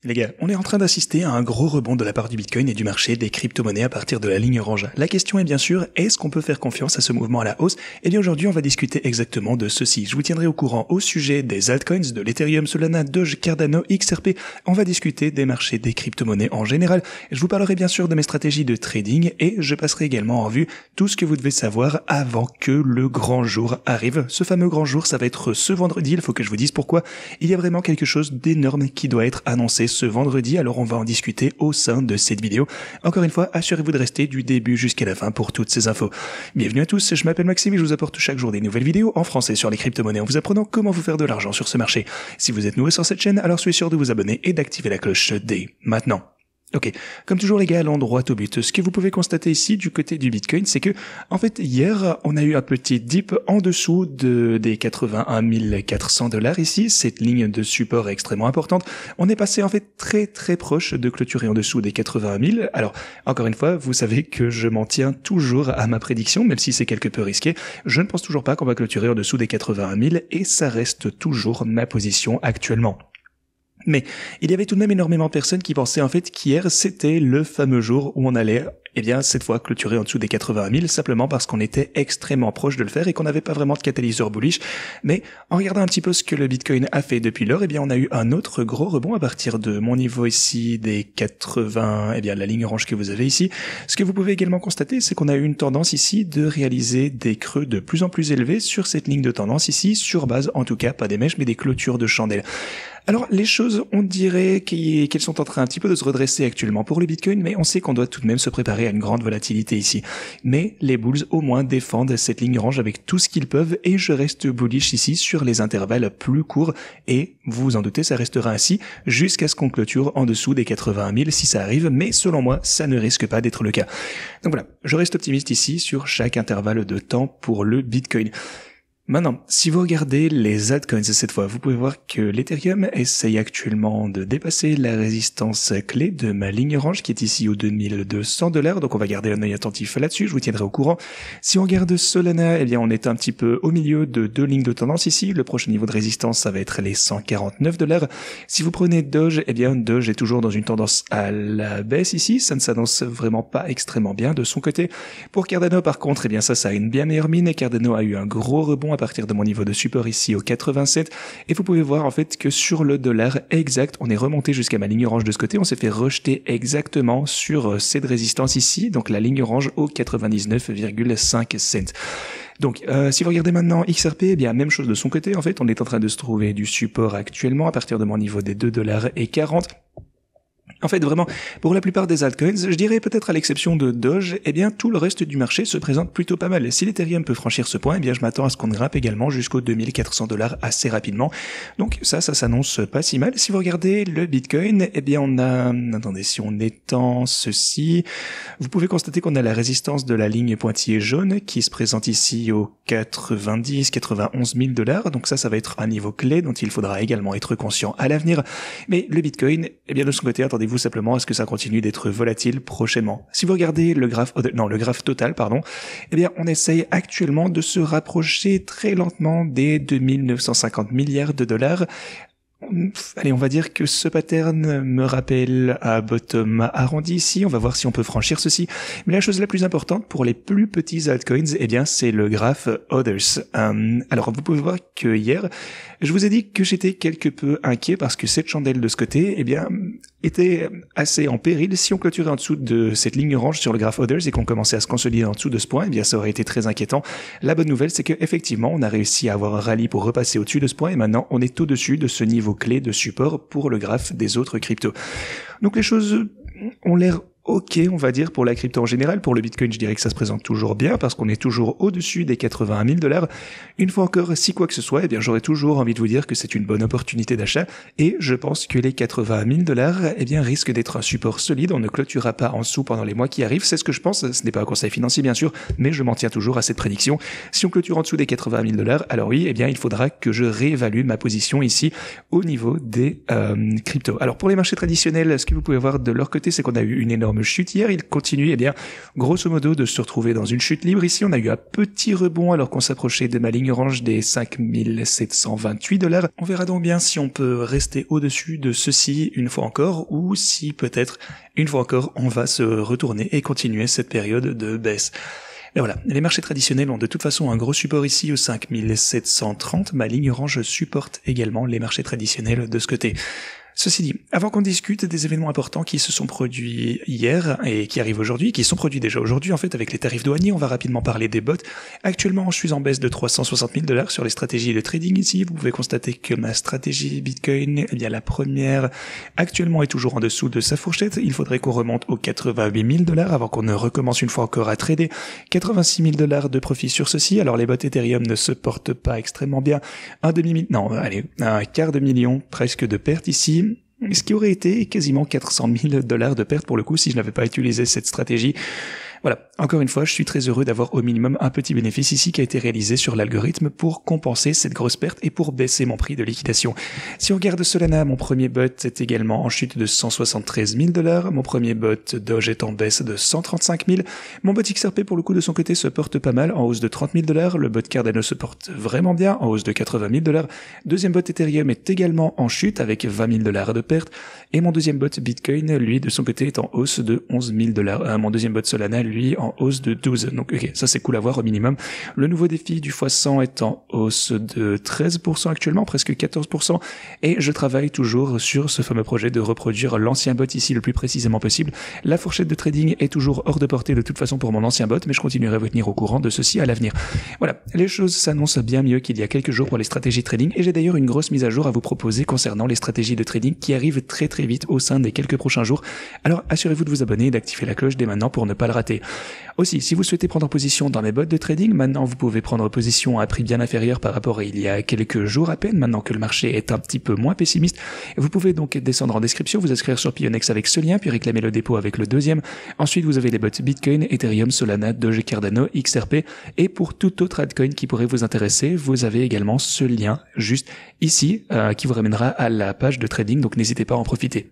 Les gars, on est en train d'assister à un gros rebond de la part du Bitcoin et du marché des crypto-monnaies à partir de la ligne orange. La question est bien sûr, est-ce qu'on peut faire confiance à ce mouvement à la hausse? Eh bien aujourd'hui, on va discuter exactement de ceci. Je vous tiendrai au courant au sujet des altcoins, de l'Ethereum, Solana, Doge, Cardano, XRP. On va discuter des marchés des crypto-monnaies en général. Je vous parlerai bien sûr de mes stratégies de trading et je passerai également en revue tout ce que vous devez savoir avant que le grand jour arrive. Ce fameux grand jour, ça va être ce vendredi. Il faut que je vous dise pourquoi. Il y a vraiment quelque chose d'énorme qui doit être annoncé ce vendredi, alors on va en discuter au sein de cette vidéo. Encore une fois, assurez-vous de rester du début jusqu'à la fin pour toutes ces infos. Bienvenue à tous, je m'appelle Maxime et je vous apporte chaque jour des nouvelles vidéos en français sur les crypto-monnaies en vous apprenant comment vous faire de l'argent sur ce marché. Si vous êtes nouveau sur cette chaîne, alors soyez sûr de vous abonner et d'activer la cloche dès maintenant. Ok, comme toujours les gars, allons droit au but. Ce que vous pouvez constater ici du côté du Bitcoin, c'est que, en fait, hier, on a eu un petit dip en dessous des 81 400 $ ici. Cette ligne de support est extrêmement importante. On est passé, en fait, très très proche de clôturer en dessous des 81 000. Alors, encore une fois, vous savez que je m'en tiens toujours à ma prédiction, même si c'est quelque peu risqué. Je ne pense toujours pas qu'on va clôturer en dessous des 81 000 et ça reste toujours ma position actuellement. Mais il y avait tout de même énormément de personnes qui pensaient en fait qu'hier c'était le fameux jour où on allait, cette fois clôturer en dessous des 81 000 simplement parce qu'on était extrêmement proche de le faire et qu'on n'avait pas vraiment de catalyseur bullish. Mais en regardant un petit peu ce que le Bitcoin a fait depuis lors, on a eu un autre gros rebond à partir de mon niveau ici des 80, la ligne orange que vous avez ici. Ce que vous pouvez également constater, c'est qu'on a eu une tendance ici de réaliser des creux de plus en plus élevés sur cette ligne de tendance ici, sur base en tout cas, pas des mèches mais des clôtures de chandelles. Alors, les choses, on dirait qu'elles sont en train un petit peu de se redresser actuellement pour le Bitcoin, mais on sait qu'on doit tout de même se préparer à une grande volatilité ici. Mais les bulls, au moins, défendent cette ligne orange avec tout ce qu'ils peuvent et je reste bullish ici sur les intervalles plus courts et, vous vous en doutez, ça restera ainsi jusqu'à ce qu'on clôture en dessous des 81 000 si ça arrive, mais selon moi, ça ne risque pas d'être le cas. Donc voilà, je reste optimiste ici sur chaque intervalle de temps pour le Bitcoin. Maintenant, si vous regardez les altcoins cette fois, vous pouvez voir que l'Ethereum essaye actuellement de dépasser la résistance clé de ma ligne orange qui est ici aux 2200 $. Donc on va garder un œil attentif là-dessus, je vous tiendrai au courant. Si on regarde Solana, on est un petit peu au milieu de deux lignes de tendance ici. Le prochain niveau de résistance, ça va être les 149 $. Si vous prenez Doge, Doge est toujours dans une tendance à la baisse ici. Ça ne s'annonce vraiment pas extrêmement bien de son côté. Pour Cardano, par contre, ça a une bien meilleure mine et Cardano a eu un gros rebond à partir de mon niveau de support ici au 87 et vous pouvez voir en fait que sur le dollar exact on est remonté jusqu'à ma ligne orange de ce côté, on s'est fait rejeter exactement sur cette résistance ici, donc la ligne orange au 99,5 cents. Donc, si vous regardez maintenant XRP, même chose de son côté, en fait, on est en train de se trouver du support actuellement à partir de mon niveau des 2,40 $. En fait, vraiment, pour la plupart des altcoins, je dirais peut-être à l'exception de Doge, tout le reste du marché se présente plutôt pas mal. Si l'Ethereum peut franchir ce point, je m'attends à ce qu'on grimpe également jusqu'aux 2400 $ assez rapidement. Donc ça s'annonce pas si mal. Si vous regardez le Bitcoin, on a, attendez, si on étend ceci, vous pouvez constater qu'on a la résistance de la ligne pointillée jaune qui se présente ici aux 91 000 $. Donc ça va être un niveau clé dont il faudra également être conscient à l'avenir. Mais le Bitcoin, de son côté, attendez-vous simplement à ce que ça continue d'être volatile prochainement. Si vous regardez le graphe total, on essaye actuellement de se rapprocher très lentement des 2950 milliards de $. Allez, on va dire que ce pattern me rappelle à bottom arrondi ici. On va voir si on peut franchir ceci. Mais la chose la plus importante pour les plus petits altcoins, c'est le graphe Others. Alors, vous pouvez voir que hier, je vous ai dit que j'étais quelque peu inquiet parce que cette chandelle de ce côté, était assez en péril. Si on clôturait en dessous de cette ligne orange sur le graphe Others et qu'on commençait à se consolider en dessous de ce point, ça aurait été très inquiétant. La bonne nouvelle, c'est que effectivement, on a réussi à avoir un rallye pour repasser au-dessus de ce point et maintenant, on est au-dessus de ce niveau clé de support pour le graphe des autres cryptos. Donc les choses ont l'air ok, on va dire, pour la crypto en général. Pour le Bitcoin, je dirais que ça se présente toujours bien parce qu'on est toujours au-dessus des 81 000 $. Une fois encore, si quoi que ce soit, j'aurais toujours envie de vous dire que c'est une bonne opportunité d'achat et je pense que les 81 000 $, risquent d'être un support solide. On ne clôturera pas en dessous pendant les mois qui arrivent. C'est ce que je pense. Ce n'est pas un conseil financier, bien sûr, mais je m'en tiens toujours à cette prédiction. Si on clôture en dessous des 80 000 $, alors oui, il faudra que je réévalue ma position ici au niveau des cryptos. Alors, pour les marchés traditionnels, ce que vous pouvez voir de leur côté, c'est qu'on a eu une énorme énorme chute hier. Il continue, eh bien, grosso modo, de se retrouver dans une chute libre. Ici, on a eu un petit rebond alors qu'on s'approchait de ma ligne orange des $5 728. On verra donc bien si on peut rester au-dessus de ceci une fois encore ou si peut-être une fois encore on va se retourner et continuer cette période de baisse. Et voilà, les marchés traditionnels ont de toute façon un gros support ici au 5730. Ma ligne orange supporte également les marchés traditionnels de ce côté. Ceci dit, avant qu'on discute des événements importants qui se sont produits hier et qui arrivent aujourd'hui, qui sont produits déjà aujourd'hui en fait avec les tarifs douaniers, on va rapidement parler des bots. Actuellement, je suis en baisse de $360 000 sur les stratégies de trading ici. Vous pouvez constater que ma stratégie Bitcoin, eh bien la première, actuellement est toujours en dessous de sa fourchette. Il faudrait qu'on remonte aux $88 000 avant qu'on ne recommence une fois encore à trader. $86 000 de profit sur ceci. Alors les bots Ethereum ne se portent pas extrêmement bien. Un quart de million presque de pertes ici. Ce qui aurait été quasiment $400 000 de perte pour le coup si je n'avais pas utilisé cette stratégie. Voilà, encore une fois, je suis très heureux d'avoir au minimum un petit bénéfice ici qui a été réalisé sur l'algorithme pour compenser cette grosse perte et pour baisser mon prix de liquidation. Si on regarde Solana, mon premier bot est également en chute de $173 000. Mon premier bot Doge est en baisse de $135 000. Mon bot XRP pour le coup de son côté se porte pas mal, en hausse de $30 000. Le bot Cardano se porte vraiment bien, en hausse de $80 000. Deuxième bot Ethereum est également en chute avec $20 000 de perte. Et mon deuxième bot Bitcoin, lui, de son côté, est en hausse de $11 000. Mon deuxième bot Solana, lui, en hausse de 12. Donc, ok, ça c'est cool à voir au minimum. Le nouveau défi du x100 est en hausse de 13% actuellement, presque 14%. Et je travaille toujours sur ce fameux projet de reproduire l'ancien bot ici le plus précisément possible. La fourchette de trading est toujours hors de portée de toute façon pour mon ancien bot, mais je continuerai à vous tenir au courant de ceci à l'avenir. Voilà, les choses s'annoncent bien mieux qu'il y a quelques jours pour les stratégies de trading. Et j'ai d'ailleurs une grosse mise à jour à vous proposer concernant les stratégies de trading qui arrivent très très vite au sein des quelques prochains jours. Alors assurez-vous de vous abonner et d'activer la cloche dès maintenant pour ne pas le rater. Aussi, si vous souhaitez prendre position dans mes bots de trading, maintenant vous pouvez prendre position à un prix bien inférieur par rapport à il y a quelques jours à peine, maintenant que le marché est un petit peu moins pessimiste. Vous pouvez donc descendre en description, vous inscrire sur Pionex avec ce lien, puis réclamer le dépôt avec le deuxième. Ensuite, vous avez les bots Bitcoin, Ethereum, Solana, Doge, Cardano, XRP. Et pour tout autre altcoin qui pourrait vous intéresser, vous avez également ce lien juste ici qui vous ramènera à la page de trading, donc n'hésitez pas à en profiter.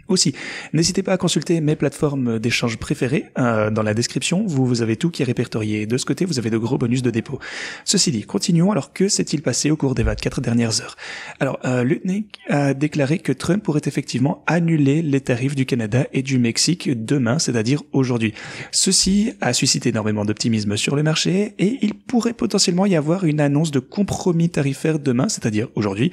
Aussi, n'hésitez pas à consulter mes plateformes d'échange préférées. Dans la description, vous avez tout qui est répertorié. De ce côté, vous avez de gros bonus de dépôt. Ceci dit, continuons. Alors, que s'est-il passé au cours des 24 dernières heures? Alors, Lutnick a déclaré que Trump pourrait effectivement annuler les tarifs du Canada et du Mexique demain, c'est-à-dire aujourd'hui. Ceci a suscité énormément d'optimisme sur le marché et il pourrait potentiellement y avoir une annonce de compromis tarifaire demain, c'est-à-dire aujourd'hui.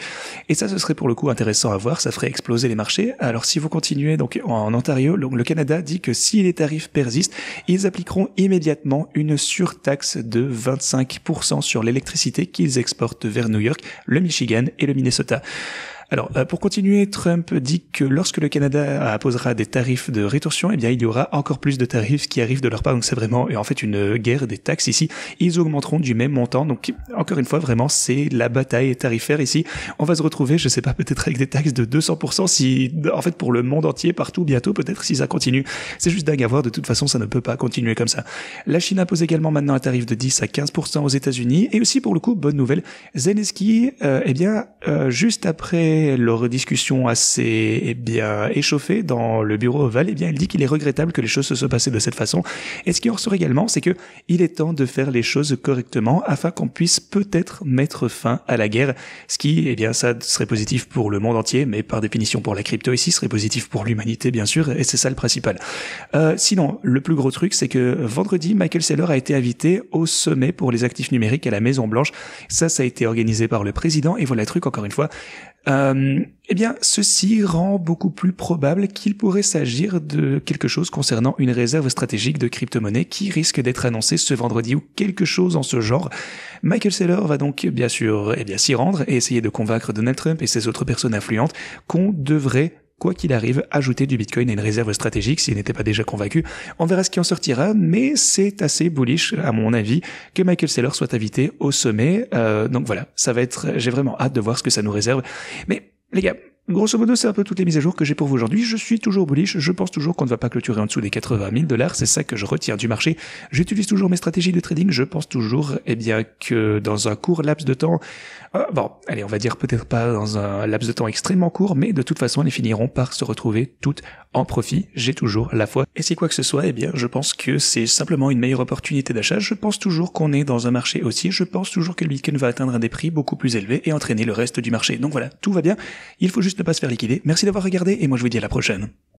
Et ça, ce serait pour le coup intéressant à voir. Ça ferait exploser les marchés. Alors, si vous continuez donc en Ontario, le Canada dit que si les tarifs persistent, ils appliqueront immédiatement une surtaxe de 25% sur l'électricité qu'ils exportent vers New York, le Michigan et le Minnesota. Alors, pour continuer, Trump dit que lorsque le Canada apposera des tarifs de rétorsion, eh bien, il y aura encore plus de tarifs qui arrivent de leur part. Donc, c'est vraiment, en fait, une guerre des taxes ici. Ils augmenteront du même montant. Donc, encore une fois, vraiment, c'est la bataille tarifaire ici. On va se retrouver, je sais pas, peut-être avec des taxes de 200% si, en fait, pour le monde entier, partout, bientôt, peut-être, si ça continue. C'est juste dingue à voir. De toute façon, ça ne peut pas continuer comme ça. La Chine impose également maintenant un tarif de 10 à 15% aux États-Unis. Et aussi, pour le coup, bonne nouvelle, Zelensky, juste après leur discussion assez échauffée dans le bureau ovale, il dit qu'il est regrettable que les choses se soient passées de cette façon. Et ce qui en ressort également, c'est que il est temps de faire les choses correctement afin qu'on puisse peut-être mettre fin à la guerre. Ce qui, ça serait positif pour le monde entier, mais par définition pour la crypto ici, serait positif pour l'humanité, bien sûr, et c'est ça le principal. Sinon, le plus gros truc, c'est que vendredi, Michael Saylor a été invité au sommet pour les actifs numériques à la Maison Blanche. Ça a été organisé par le président, et voilà le truc, encore une fois. Ceci rend beaucoup plus probable qu'il pourrait s'agir de quelque chose concernant une réserve stratégique de crypto-monnaie qui risque d'être annoncée ce vendredi ou quelque chose en ce genre. Michael Saylor va donc bien sûr s'y rendre et essayer de convaincre Donald Trump et ses autres personnes influentes qu'on devrait, quoi qu'il arrive, ajouter du Bitcoin à une réserve stratégique s'il n'était pas déjà convaincu. On verra ce qui en sortira, mais c'est assez bullish, à mon avis, que Michael Saylor soit invité au sommet. Donc voilà, j'ai vraiment hâte de voir ce que ça nous réserve. Mais les gars, grosso modo, c'est un peu toutes les mises à jour que j'ai pour vous aujourd'hui. Je suis toujours bullish. Je pense toujours qu'on ne va pas clôturer en dessous des $80 000. C'est ça que je retiens du marché. J'utilise toujours mes stratégies de trading. Je pense toujours, que dans un court laps de temps, Bon, allez, on va dire peut-être pas dans un laps de temps extrêmement court, mais de toute façon, elles finiront par se retrouver toutes en profit. J'ai toujours la foi. Et si quoi que ce soit, eh bien, je pense que c'est simplement une meilleure opportunité d'achat. Je pense toujours qu'on est dans un marché haussier. Je pense toujours que le Bitcoin va atteindre des prix beaucoup plus élevés et entraîner le reste du marché. Donc voilà, tout va bien. Il faut juste ne pas se faire liquider. Merci d'avoir regardé et moi je vous dis à la prochaine.